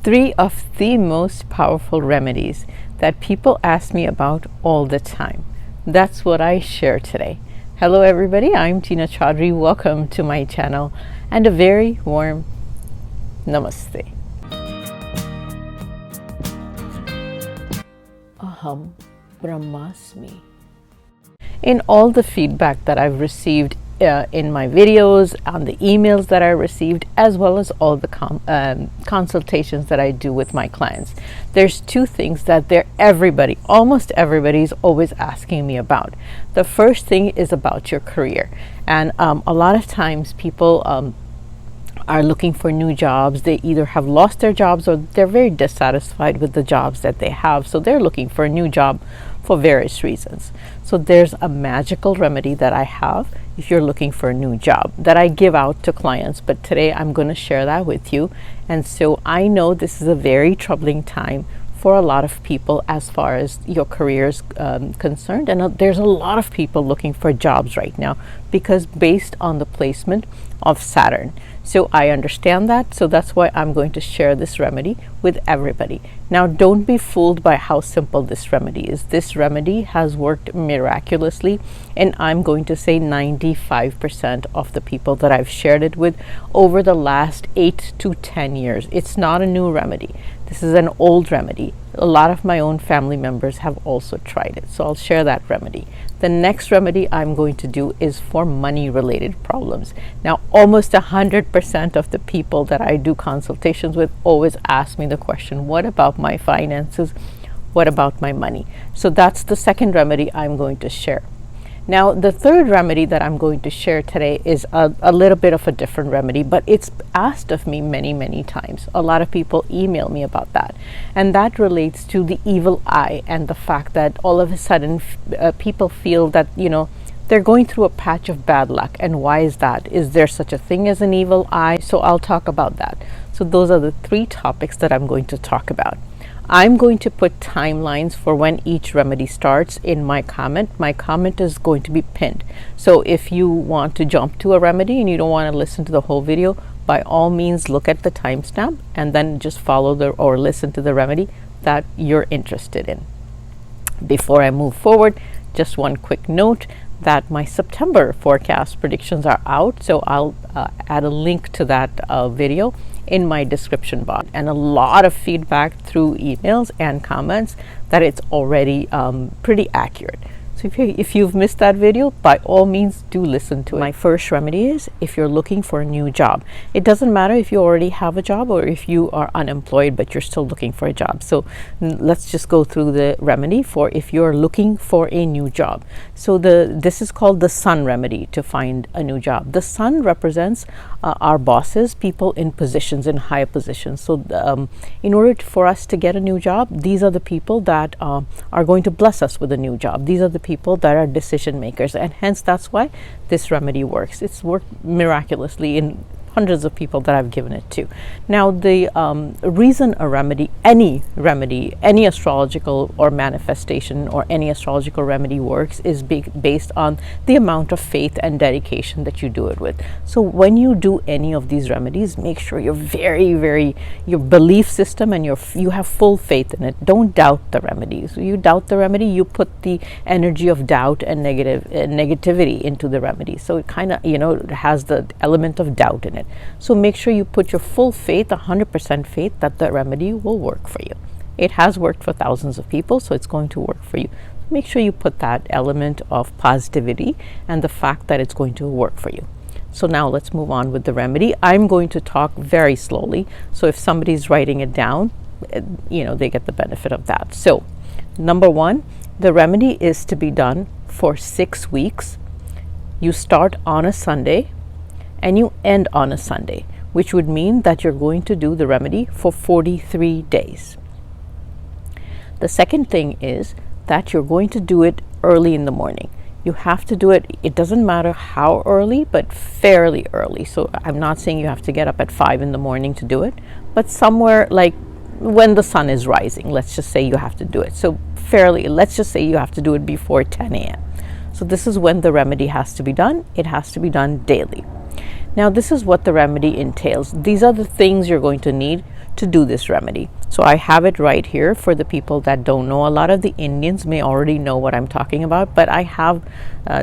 Three of the most powerful remedies that people ask me about all the time. That's what I share today. Hello everybody, I'm Tina Chaudhary. Welcome to my channel and a very warm namaste. Aham Brahmasmi. In all the feedback that I've received in my videos, on the emails that I received, as well as all the consultations that I do with my clients, there's two things that almost everybody is always asking me about. The first thing is about your career. And a lot of times people are looking for new jobs. They either have lost their jobs or they're very dissatisfied with the jobs that they have. So they're looking for a new job for various reasons. So there's a magical remedy that I have if you're looking for a new job that I give out to clients. But today I'm going to share that with you. And so I know this is a very troubling time for a lot of people as far as your career is concerned. And there's a lot of people looking for jobs right now because based on the placement of Saturn. So I understand that. So that's why I'm going to share this remedy with everybody. Now, don't be fooled by how simple this remedy is. This remedy has worked miraculously, and I'm going to say 95% of the people that I've shared it with over the last 8 to 10 years. It's not a new remedy. This is an old remedy. A lot of my own family members have also tried it. So I'll share that remedy. The next remedy I'm going to do is for money related problems. Now, almost 100% of the people that I do consultations with always ask me the question, what about my finances? What about my money? So that's the second remedy I'm going to share. Now, the third remedy that I'm going to share today is a little bit of a different remedy, but it's asked of me many, many times. A lot of people email me about that. And that relates to the evil eye and the fact that all of a sudden people feel that, they're going through a patch of bad luck. And why is that? Is there such a thing as an evil eye? So I'll talk about that. So those are the three topics that I'm going to talk about. I'm going to put timelines for when each remedy starts in my comment. My comment is going to be pinned. So if you want to jump to a remedy and you don't want to listen to the whole video, by all means look at the timestamp and then just follow or listen to the remedy that you're interested in. Before I move forward, just one quick note that my September forecast predictions are out. So I'll add a link to that video in my description box, and a lot of feedback through emails and comments that it's already pretty accurate. So if you've missed that video, by all means do listen to it. My first remedy is if you're looking for a new job. It doesn't matter if you already have a job or if you are unemployed but you're still looking for a job. So let's just go through the remedy for if you're looking for a new job. So this is called the sun remedy to find a new job. The sun represents our bosses, people in positions, in higher positions. So in order for us to get a new job, these are the people that are going to bless us with a new job. These are the people that are decision makers, and hence that's why this remedy works. It's worked miraculously in hundreds of people that I've given it to. Now, the reason a remedy, any astrological or manifestation or any astrological remedy works is based on the amount of faith and dedication that you do it with. So when you do any of these remedies, make sure you're your belief system and you have full faith in it. Don't doubt the remedies. You doubt the remedy, you put the energy of doubt and negativity into the remedy. So it kind of, it has the element of doubt in it. So make sure you put your full faith, 100% faith that the remedy will work for you. It has worked for thousands of people, so it's going to work for you. Make sure you put that element of positivity and the fact that it's going to work for you. So now let's move on with the remedy. I'm going to talk very slowly. So if somebody's writing it down, they get the benefit of that. So number one, the remedy is to be done for 6 weeks. You start on a Sunday and you end on a Sunday, which would mean that you're going to do the remedy for 43 days. The second thing is that you're going to do it early in the morning. You have to do it, it doesn't matter how early, but fairly early. So I'm not saying you have to get up at 5 in the morning to do it, but somewhere like when the sun is rising, let's just say you have to do it. So let's just say you have to do it before 10 a.m. So this is when the remedy has to be done. It has to be done daily. Now, this is what the remedy entails. These are the things you're going to need to do this remedy. So I have it right here for the people that don't know. A lot of the Indians may already know what I'm talking about, but I have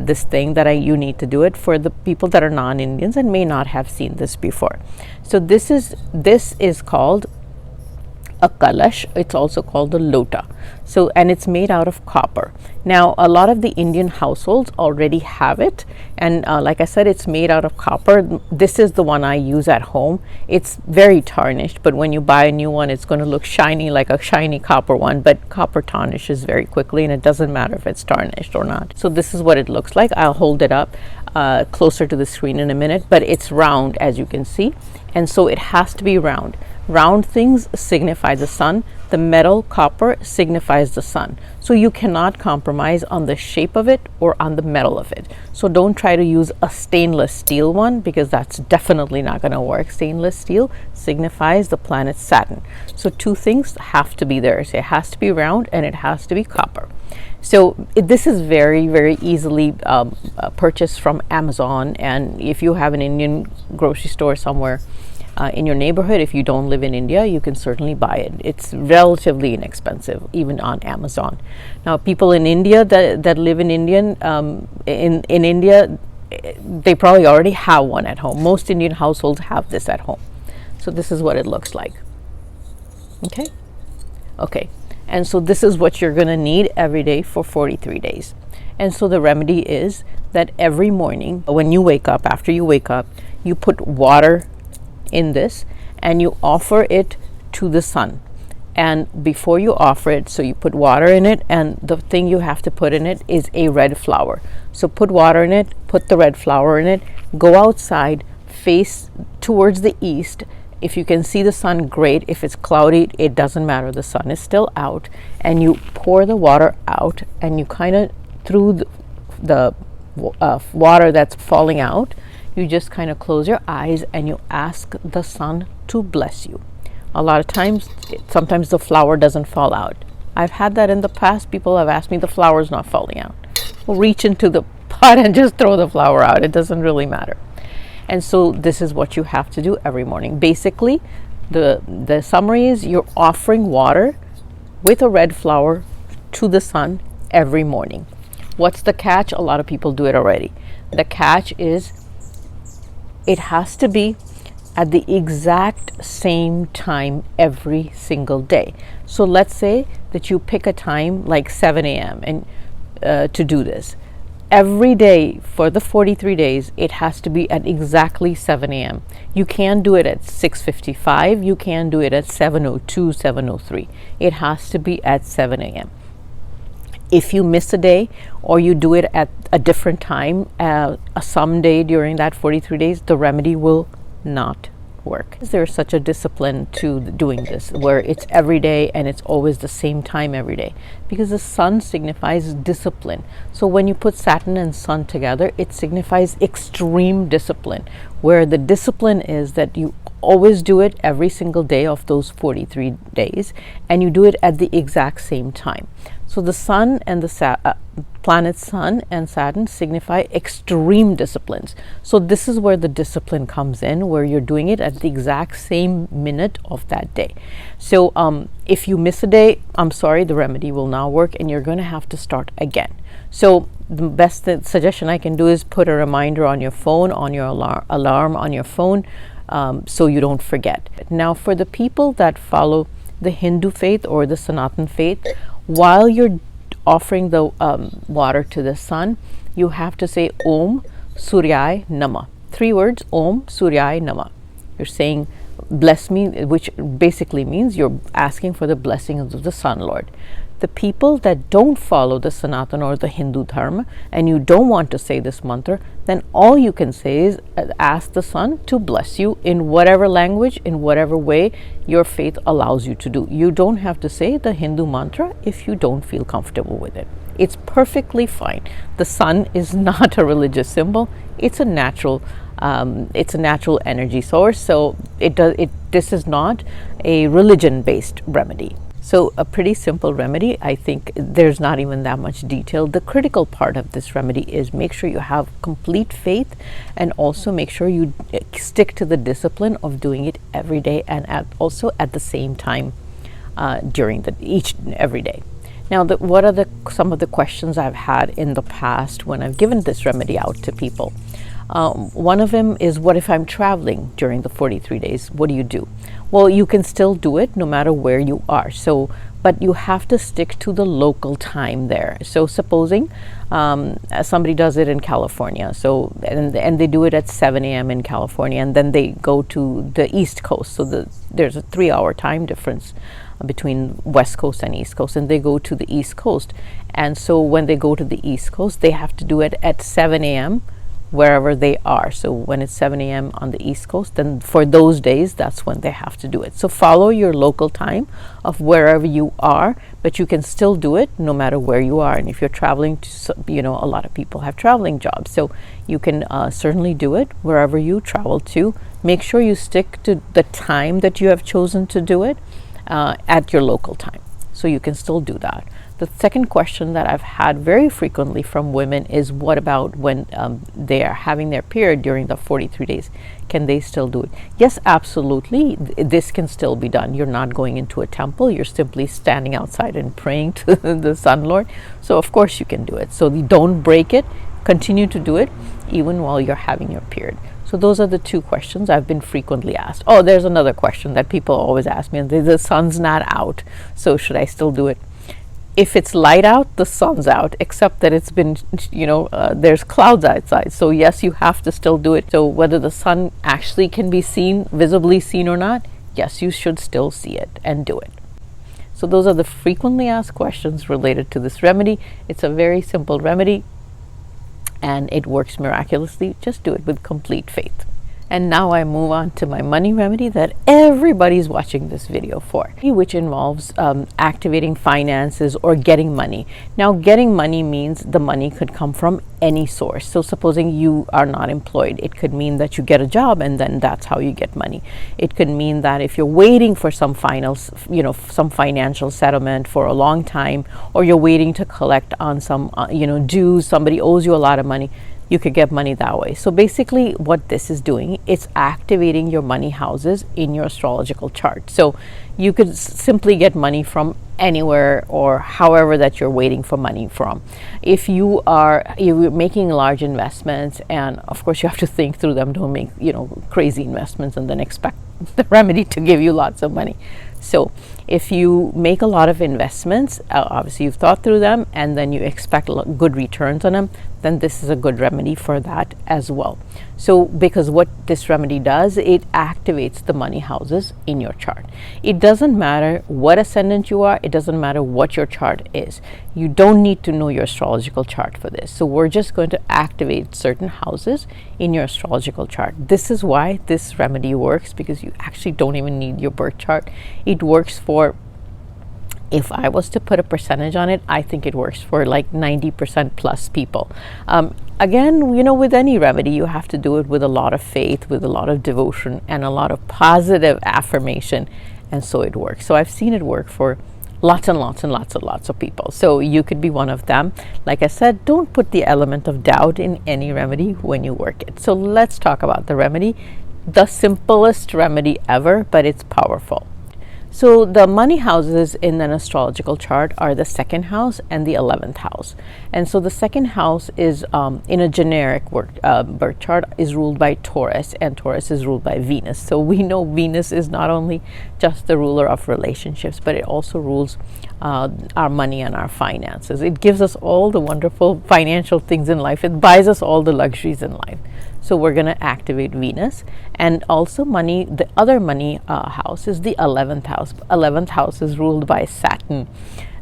this thing that you need to do it for the people that are non-Indians and may not have seen this before. So this is called a kalash. It's also called the lota. So, and it's made out of copper. Now, a lot of the Indian households already have it, and like I said, it's made out of copper. This is the one I use at home. It's very tarnished, but when you buy a new one, it's going to look shiny, like a shiny copper one, but copper tarnishes very quickly, and it doesn't matter if it's tarnished or not. So this is what it looks like. I'll hold it up closer to the screen in a minute, but it's round, as you can see, and so it has to be round. Round things signify the sun. The metal copper signifies the sun. So you cannot compromise on the shape of it or on the metal of it. So don't try to use a stainless steel one, because that's definitely not going to work. Stainless steel signifies the planet Saturn. So two things have to be there. So it has to be round and it has to be copper. So this is very, very easily purchased from Amazon. And if you have an Indian grocery store somewhere in your neighborhood, if you don't live in India, you can certainly buy it. It's relatively inexpensive, even on Amazon. Now, people in India that live in in India, they probably already have one at home. Most Indian households have this at home. So this is what it looks like. Okay. And so this is what you're going to need every day for 43 days. And so the remedy is that every morning when you wake up, after you wake up, you put water in this and you offer it to the sun. And before you offer it, so you put water in it, and the thing you have to put in it is a red flower. So put water in it, put the red flower in it, go outside, face towards the east. If you can see the sun, great. If it's cloudy, it doesn't matter. The sun is still out, and you pour the water out, and you kind of, through the water that's falling out, you just kind of close your eyes and you ask the sun to bless you. A lot of times, sometimes the flower doesn't fall out. I've had that in the past. People have asked me, the flower's not falling out. Well, reach into the pot and just throw the flower out. It doesn't really matter. And so this is what you have to do every morning. Basically, the summary is you're offering water with a red flower to the sun every morning. What's the catch? A lot of people do it already. The catch is it has to be at the exact same time every single day. So let's say that you pick a time like 7 a.m. and to do this. Every day for the 43 days, it has to be at exactly 7 a.m. You can do it at 6:55. You can do it at 7:02, 7:03. It has to be at 7 a.m. If you miss a day or you do it at a different time, some day during that 43 days, the remedy will not work. There's such a discipline to doing this, where it's every day and it's always the same time every day, because the sun signifies discipline. So when you put Saturn and sun together, it signifies extreme discipline, where the discipline is that you always do it every single day of those 43 days, and you do it at the exact same time. So the sun and the planet Sun and Saturn signify extreme disciplines. So this is where the discipline comes in, where you're doing it at the exact same minute of that day. So if you miss a day, I'm sorry, the remedy will not work, and you're going to have to start again. So the best suggestion I can do is put a reminder on your phone, on your alarm on your phone, so you don't forget. Now, for the people that follow the Hindu faith or the Sanatan faith, while you're offering the water to the sun, you have to say Om Suryai Nama. 3 words, Om Suryai Nama. You're saying, bless me, which basically means you're asking for the blessing of the Sun Lord. The people that don't follow the Sanatan or the Hindu Dharma, and you don't want to say this mantra, then all you can say is ask the sun to bless you in whatever language, in whatever way your faith allows you to do. You don't have to say the Hindu mantra if you don't feel comfortable with it. It's perfectly fine. The sun is not a religious symbol. It's a natural energy source. So this is not a religion-based remedy. So a pretty simple remedy. I think there's not even that much detail. The critical part of this remedy is make sure you have complete faith, and also make sure you stick to the discipline of doing it every day, and also at the same time during every day. Now, what are some of the questions I've had in the past when I've given this remedy out to people? One of them is, what if I'm traveling during the 43 days? What do you do? Well, you can still do it no matter where you are. So, but you have to stick to the local time there. So supposing somebody does it in California, so and they do it at 7 a.m. in California, and then they go to the East Coast. So there's a 3-hour time difference between West Coast and East Coast, and they go to the East Coast. And so when they go to the East Coast, they have to do it at 7 a.m. wherever they are. So when it's 7 a.m. on the East Coast, then for those days, that's when they have to do it. So follow your local time of wherever you are, but you can still do it no matter where you are. And if you're traveling to, a lot of people have traveling jobs, so you can certainly do it wherever you travel to. Make sure you stick to the time that you have chosen to do it at your local time, so you can still do that. The second question that I've had very frequently from women is, what about when they are having their period during the 43 days? Can they still do it? Yes, absolutely. This can still be done. You're not going into a temple. You're simply standing outside and praying to the Sun Lord. So of course you can do it. So don't break it. Continue to do it even while you're having your period. So those are the two questions I've been frequently asked. Oh, there's another question that people always ask me, and the sun's not out, so should I still do it? If it's light out, the sun's out, except that it's been, there's clouds outside. So yes, you have to still do it. So whether the sun actually can be seen, visibly seen or not, yes, you should still see it and do it. So those are the frequently asked questions related to this remedy. It's a very simple remedy, and it works miraculously. Just do it with complete faith. And now I move on to my money remedy that everybody's watching this video for, which involves activating finances or getting money. Now, getting money means the money could come from any source. So supposing you are not employed, it could mean that you get a job and then that's how you get money. It could mean that if you're waiting for some some financial settlement for a long time, or you're waiting to collect on some dues, somebody owes you a lot of money, you could get money that way. So basically what this is doing, it's activating your money houses in your astrological chart. So you could simply get money from anywhere or however that you're waiting for money from. If you're making large investments, and of course you have to think through them, don't make crazy investments and then expect the remedy to give you lots of money. So if you make a lot of investments, obviously you've thought through them and then you expect good returns on them, then this is a good remedy for that as well. So because what this remedy does, it activates the money houses in your chart. It doesn't matter what ascendant you are, it doesn't matter what your chart is. You don't need to know your astrological chart for this. So we're just going to activate certain houses in your astrological chart. This is why this remedy works, because you actually don't even need your birth chart. It works for, if I was to put a percentage on it, I think it works for like 90% plus people. Again, with any remedy, you have to do it with a lot of faith, with a lot of devotion, and a lot of positive affirmation, and so it works. So I've seen it work for lots and lots and lots and lots of people. So you could be one of them. Like I said, don't put the element of doubt in any remedy when you work it. So let's talk about the remedy. The simplest remedy ever, but it's powerful. So the money houses in an astrological chart are the second house and the 11th house. And so the second house is, in a generic birth chart, is ruled by Taurus, and Taurus is ruled by Venus. So we know Venus is not only just the ruler of relationships, but it also rules our money and our finances. It gives us all the wonderful financial things in life. It buys us all the luxuries in life. So we're going to activate Venus. And also money, the other money house is the 11th house. 11th house is ruled by Saturn.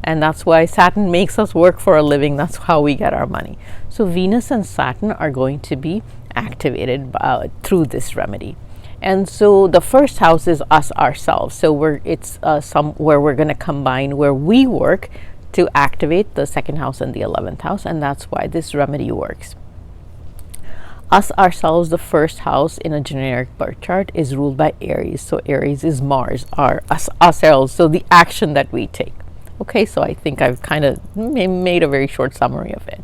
And that's why Saturn makes us work for a living. That's how we get our money. So Venus and Saturn are going to be activated through this remedy. And so the first house is us ourselves. So it's where we're going to combine where we work to activate the second house and the 11th house. And that's why this remedy works. Us ourselves, the first house in a generic birth chart is ruled by Aries. So Aries is Mars, our us ourselves. So the action that we take. Okay, so I think I've kind of made a very short summary of it.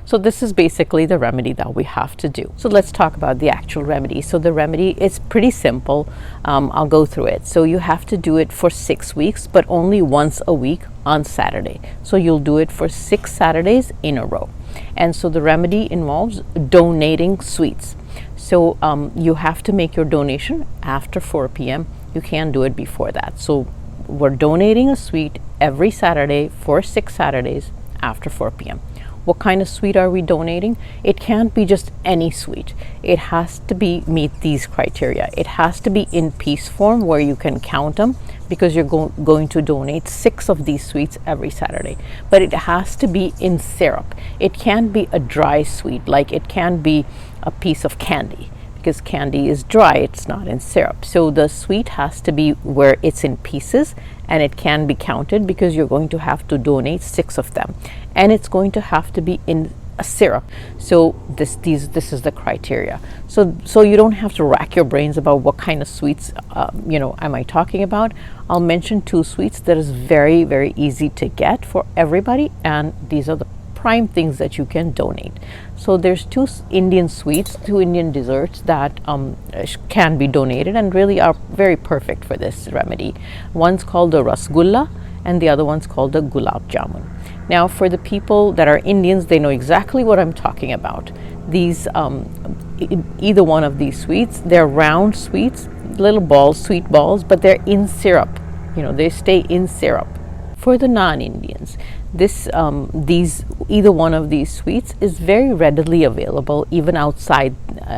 So this is basically the remedy that we have to do. So let's talk about the actual remedy. So the remedy is pretty simple. I'll go through it. So you have to do it for 6 weeks, but only once a week on Saturday. So you'll do it for 6 Saturdays in a row. And so the remedy involves donating sweets. So you have to make your donation after 4 p.m. You can't do it before that. So we're donating a sweet every Saturday for 6 Saturdays after 4 p.m. What kind of sweet are we donating? It can't be just any sweet. It has to meet these criteria. It has to be in piece form where you can count them, because you're going to donate 6 of these sweets every Saturday. But it has to be in syrup. It can't be a dry sweet, like it can be a piece of candy, because candy is dry, it's not in syrup. So the sweet has to be where it's in pieces, and it can be counted, because you're going to have to donate 6 of them, and it's going to have to be in a syrup. So this is the criteria. So you don't have to rack your brains about what kind of sweets am I talking about. I'll mention 2 sweets that is very, very easy to get for everybody, and these are the prime things that you can donate. So there's 2 Indian sweets, 2 Indian desserts that can be donated and really are very perfect for this remedy. One's called the rasgulla and the other one's called the gulab jamun. Now for the people that are Indians, they know exactly what I'm talking about. These either one of these sweets, they're round sweets, little balls, sweet balls, but they're in syrup. They stay in syrup. For the non-Indians, either one of these sweets is very readily available even outside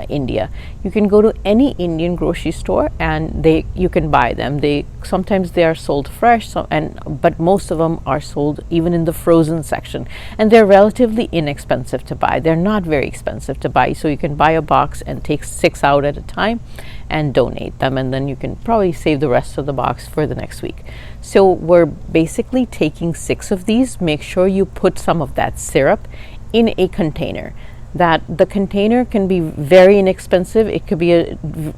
India. You can go to any Indian grocery store and you can buy them. Sometimes they are sold fresh, but most of them are sold even in the frozen section, and they're relatively inexpensive to buy. They're not very expensive to buy, so you can buy a box and take 6 out at a time and donate them, and then you can probably save the rest of the box for the next week. So we're basically taking 6 of these. Make sure you put some of that syrup in a container. That the container can be very inexpensive. It could be a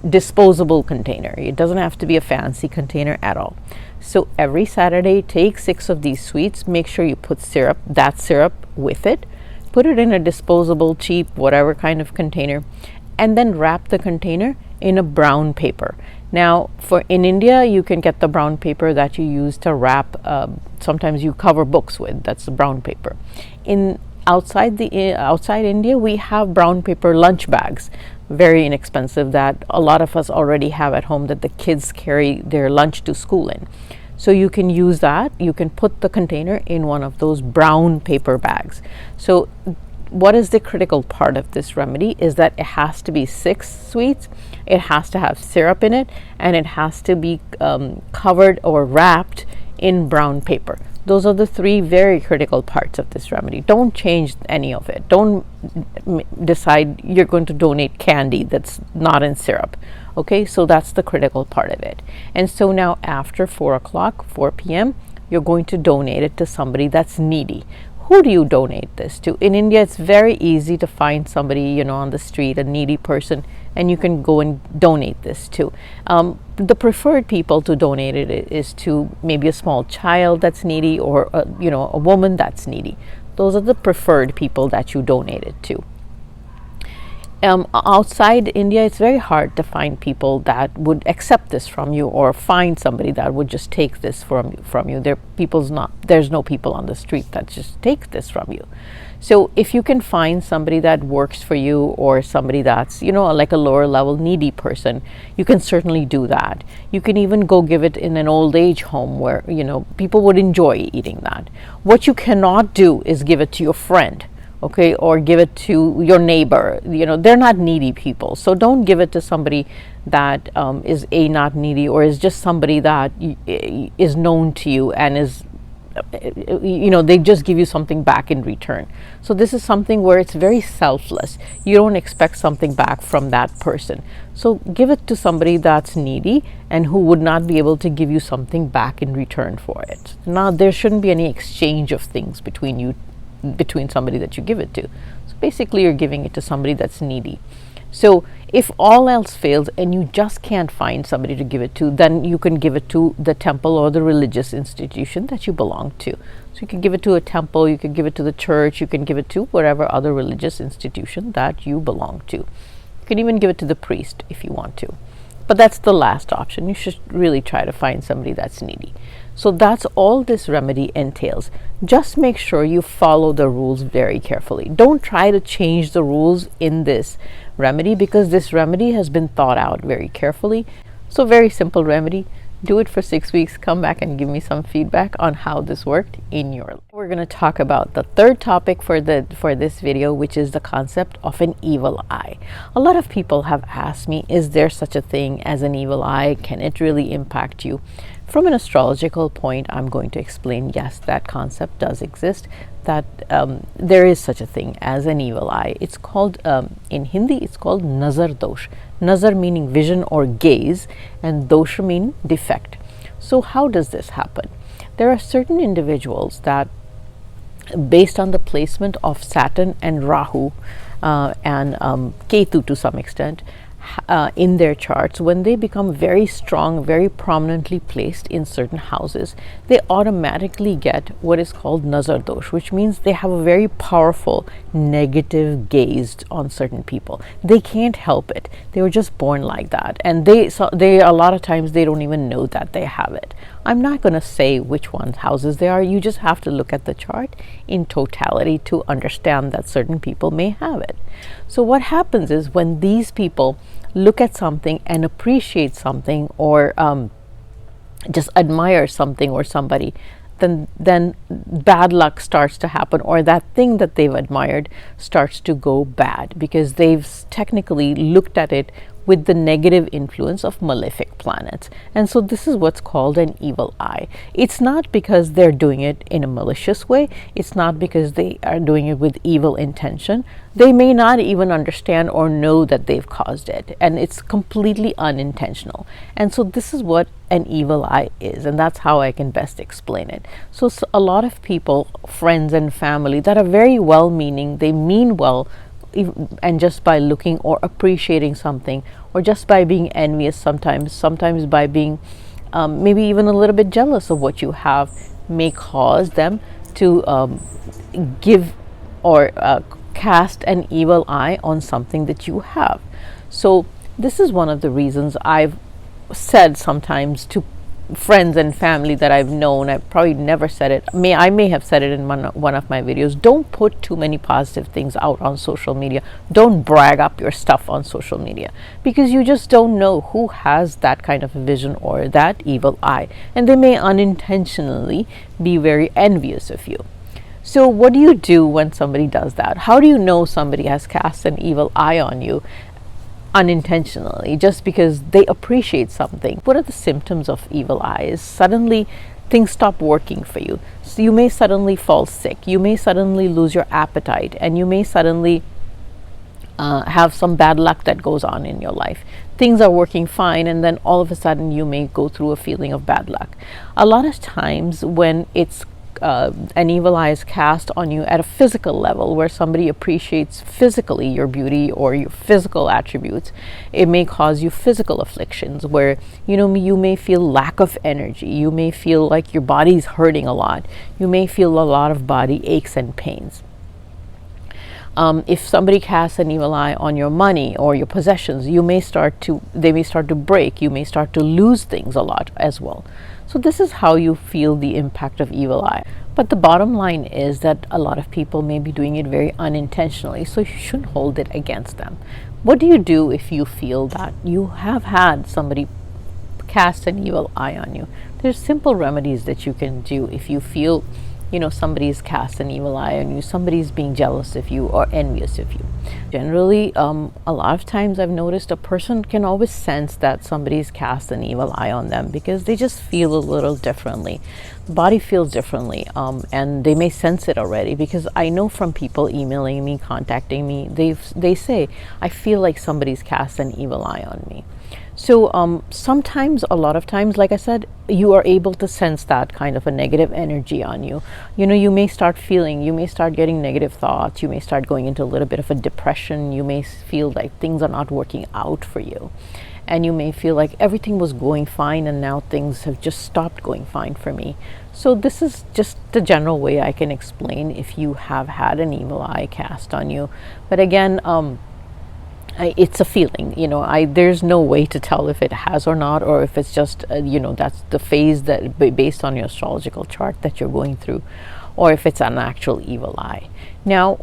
disposable container. It doesn't have to be a fancy container at all. So every Saturday, take 6 of these sweets. Make sure you put that syrup with it. Put it in a disposable, cheap, whatever kind of container, and then wrap the container in a brown paper. Now, in India, you can get the brown paper that you use to wrap. Sometimes you cover books with. That's the brown paper. Outside India, we have brown paper lunch bags, very inexpensive, that a lot of us already have at home, that the kids carry their lunch to school in. So you can use that. You can put the container in one of those brown paper bags. So what is the critical part of this remedy is that it has to be 6 sweets, it has to have syrup in it, and it has to be covered or wrapped in brown paper. Those are the 3 very critical parts of this remedy. Don't change any of it. Don't decide you're going to donate candy that's not in syrup. Okay, so that's the critical part of it. And so now after 4 p.m., you're going to donate it to somebody that's needy. Who do you donate this to? In India, it's very easy to find somebody, on the street, a needy person, and you can go and donate this to. The preferred people to donate it is to maybe a small child that's needy, or a woman that's needy. Those are the preferred people that you donate it to. Outside India, it's very hard to find people that would accept this from you, or find somebody that would just take this from you. There's no people on the street that just take this from you. So if you can find somebody that works for you, or somebody that's, like a lower level needy person, you can certainly do that. You can even go give it in an old age home where, people would enjoy eating that. What you cannot do is give it to your friend. Okay, or give it to your neighbor. They're not needy people, so don't give it to somebody that is not needy, or is just somebody that is known to you and is, they just give you something back in return. So this is something where it's very selfless. You don't expect something back from that person. So give it to somebody that's needy and who would not be able to give you something back in return for it. Now, there shouldn't be any exchange of things between somebody that you give it to. So basically, you're giving it to somebody that's needy. So if all else fails and you just can't find somebody to give it to, then you can give it to the temple or the religious institution that you belong to. So you can give it to a temple, you can give it to the church, you can give it to whatever other religious institution that you belong to. You can even give it to the priest if you want to. But that's the last option. You should really try to find somebody that's needy. So that's all this remedy entails. Just make sure you follow the rules very carefully. Don't try to change the rules in this remedy, because this remedy has been thought out very carefully. So very simple remedy. Do it for 6 weeks. Come back and give me some feedback on how this worked in your life. We're going to talk about the third topic for this video, which is the concept of an evil eye. A lot of people have asked me, is there such a thing as an evil eye? Can it really impact you? From an astrological point, I'm going to explain, yes, that concept does exist, that there is such a thing as an evil eye. It's called, in Hindi, it's called nazar dosh. Nazar meaning vision or gaze, and dosha meaning defect. So how does this happen? There are certain individuals that, based on the placement of Saturn and Rahu and Ketu to some extent, in their charts, when they become very strong, very prominently placed in certain houses, they automatically get what is called nazar dosh, which means they have a very powerful negative gaze on certain people. They can't help it. They were just born like that, and they a lot of times they don't even know that they have it. I'm not going to say which ones houses they are. You just have to look at the chart in totality to understand that certain people may have it. So what happens is, when these people look at something and appreciate something, or just admire something or somebody, then bad luck starts to happen, or that thing that they've admired starts to go bad, because they've technically looked at it with the negative influence of malefic planets. And so this is what's called an evil eye. It's not because they're doing it in a malicious way. It's not because they are doing it with evil intention. They may not even understand or know that they've caused it, and it's completely unintentional. And so this is what an evil eye is, and that's how I can best explain it. So a lot of people, friends and family, that are very well-meaning, they mean well, and just by looking or appreciating something, or just by being envious, sometimes by being maybe even a little bit jealous of what you have, may cause them to give or cast an evil eye on something that you have. So this is one of the reasons I've said sometimes to friends and family that I've known, I've probably never said it, I may have said it in one of my videos, don't put too many positive things out on social media. Don't brag up your stuff on social media, because you just don't know who has that kind of a vision or that evil eye, and they may unintentionally be very envious of you. So what do you do when somebody does that? How do you know somebody has cast an evil eye on you unintentionally, just because they appreciate something? What are the symptoms of evil eyes? Suddenly things stop working for you. So you may suddenly fall sick, you may suddenly lose your appetite, and you may suddenly have some bad luck that goes on in your life. Things are working fine, and then all of a sudden you may go through a feeling of bad luck. A lot of times when it's an evil eye is cast on you at a physical level, where somebody appreciates physically your beauty or your physical attributes, it may cause you physical afflictions, where you may feel lack of energy, you may feel like your body's hurting a lot, you may feel a lot of body aches and pains. If somebody casts an evil eye on your money or your possessions, they may start to break, you may start to lose things a lot as well. So this is how you feel the impact of evil eye. But the bottom line is that a lot of people may be doing it very unintentionally, so you shouldn't hold it against them. What do you do if you feel that you have had somebody cast an evil eye on you? There's simple remedies that you can do if you feel somebody's cast an evil eye on you, somebody's being jealous of you or envious of you. Generally, a lot of times I've noticed a person can always sense that somebody's cast an evil eye on them, because they just feel a little differently. The body feels differently, and they may sense it already, because I know from people emailing me, contacting me, they say, I feel like somebody's cast an evil eye on me. So sometimes, a lot of times, like I said, you are able to sense that kind of a negative energy on you. You know, you may start getting negative thoughts. You may start going into a little bit of a depression. You may feel like things are not working out for you. And you may feel like everything was going fine and now things have just stopped going fine for me. So this is just the general way I can explain if you have had an evil eye cast on you. But again, it's a feeling, you know. There's no way to tell if it has or not, or if it's just you know, that's the phase that based on your astrological chart that you're going through, or if it's an actual evil eye. Now,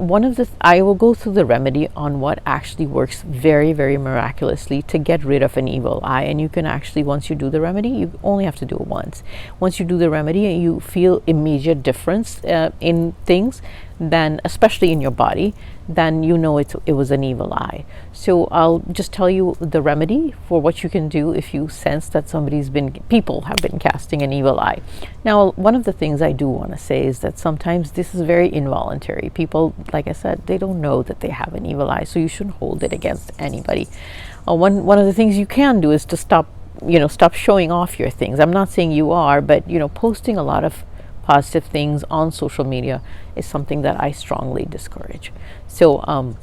I will go through the remedy on what actually works very, very miraculously to get rid of an evil eye. And you can actually, once you do the remedy, you only have to do it once. Once you do the remedy and you feel immediate difference in things, then especially in your body, then you know it was an evil eye. So I'll just tell you the remedy for what you can do if you sense that people have been casting an evil eye. Now, one of the things I do want to say is that sometimes this is very involuntary. People, like I said, they don't know that they have an evil eye, so you shouldn't hold it against anybody. One of the things you can do is to stop showing off your things. I'm not saying you are, but you know, posting a lot of positive things on social media is something that I strongly discourage. So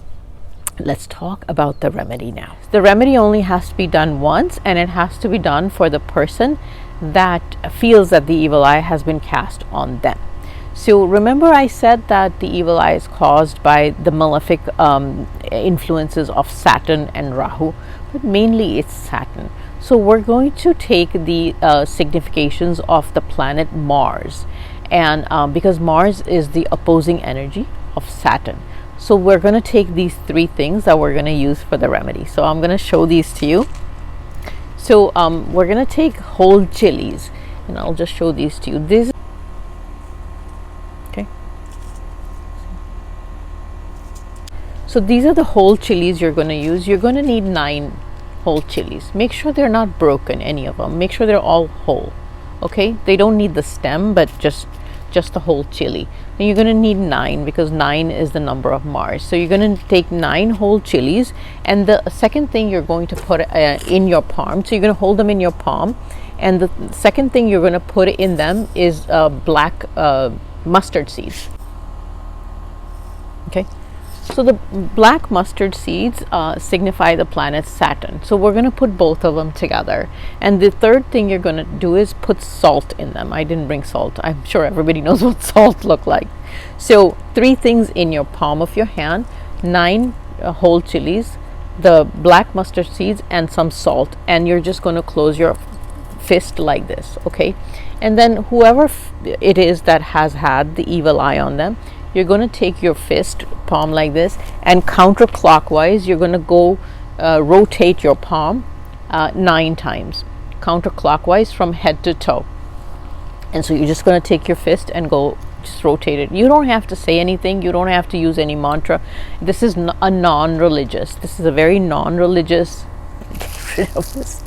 let's talk about the remedy now. The remedy only has to be done once, and it has to be done for the person that feels that the evil eye has been cast on them. So remember I said that the evil eye is caused by the malefic influences of Saturn and Rahu, but mainly it's Saturn. So we're going to take the significations of the planet Mars, and because Mars is the opposing energy of Saturn. So we're going to take these three things that we're going to use for the remedy. So I'm going to show these to you. So we're going to take whole chilies, and I'll just show these to you. So these are the whole chilies you're going to use. You're going to need 9 whole chilies. Make sure they're not broken, any of them. Make sure they're all whole. Okay, they don't need the stem, but just the whole chili. And you're going to need 9 because 9 is the number of Mars. So you're going to take 9 whole chilies, and the second thing you're going to put in your palm. So you're going to hold them in your palm, and the second thing you're going to put in them is black mustard seeds. Okay. So the black mustard seeds signify the planet Saturn. So we're going to put both of them together. And the third thing you're going to do is put salt in them. I didn't bring salt. I'm sure everybody knows what salt looks like. So 3 things in your palm of your hand, 9 whole chilies, the black mustard seeds, and some salt. And you're just going to close your fist like this, okay? And then whoever it is that has had the evil eye on them, you're going to take your fist, palm like this, and counterclockwise, you're going to go rotate your palm 9 times, counterclockwise from head to toe. And so you're just going to take your fist and go just rotate it. You don't have to say anything. You don't have to use any mantra. This is a non-religious. This is a very non-religious. Get rid of this.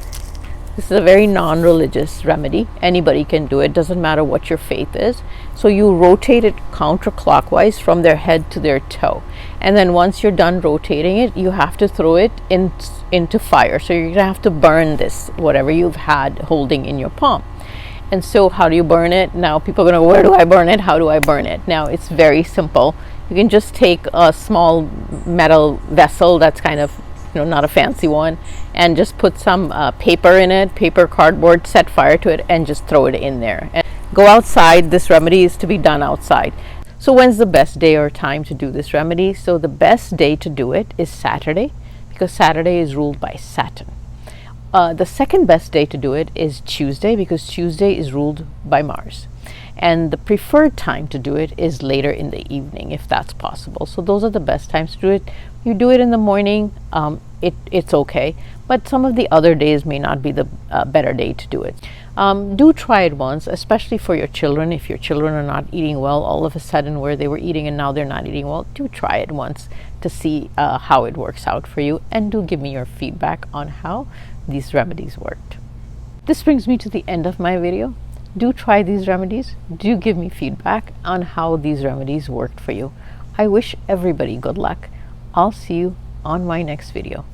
This is a very non-religious remedy. Anybody can do it. Doesn't matter what your faith is. So you rotate it counterclockwise from their head to their toe. And then once you're done rotating it, you have to throw it into fire. So you're going to have to burn this, whatever you've had holding in your palm. And so how do you burn it? Now people are going to, where do I burn it? How do I burn it? Now it's very simple. You can just take a small metal vessel that's kind of, not a fancy one, and just put some paper in it, paper, cardboard, set fire to it, and just throw it in there. And go outside. This remedy is to be done outside. So when's the best day or time to do this remedy? So the best day to do it is Saturday, because Saturday is ruled by Saturn. The second best day to do it is Tuesday, because Tuesday is ruled by Mars. And the preferred time to do it is later in the evening, if that's possible. So those are the best times to do it. You do it in the morning, it's okay. But some of the other days may not be the better day to do it. Do try it once, especially for your children. If your children are not eating well, all of a sudden where they were eating and now they're not eating well, do try it once to see how it works out for you. And do give me your feedback on how these remedies worked. This brings me to the end of my video. Do try these remedies. Do give me feedback on how these remedies worked for you. I wish everybody good luck. I'll see you on my next video.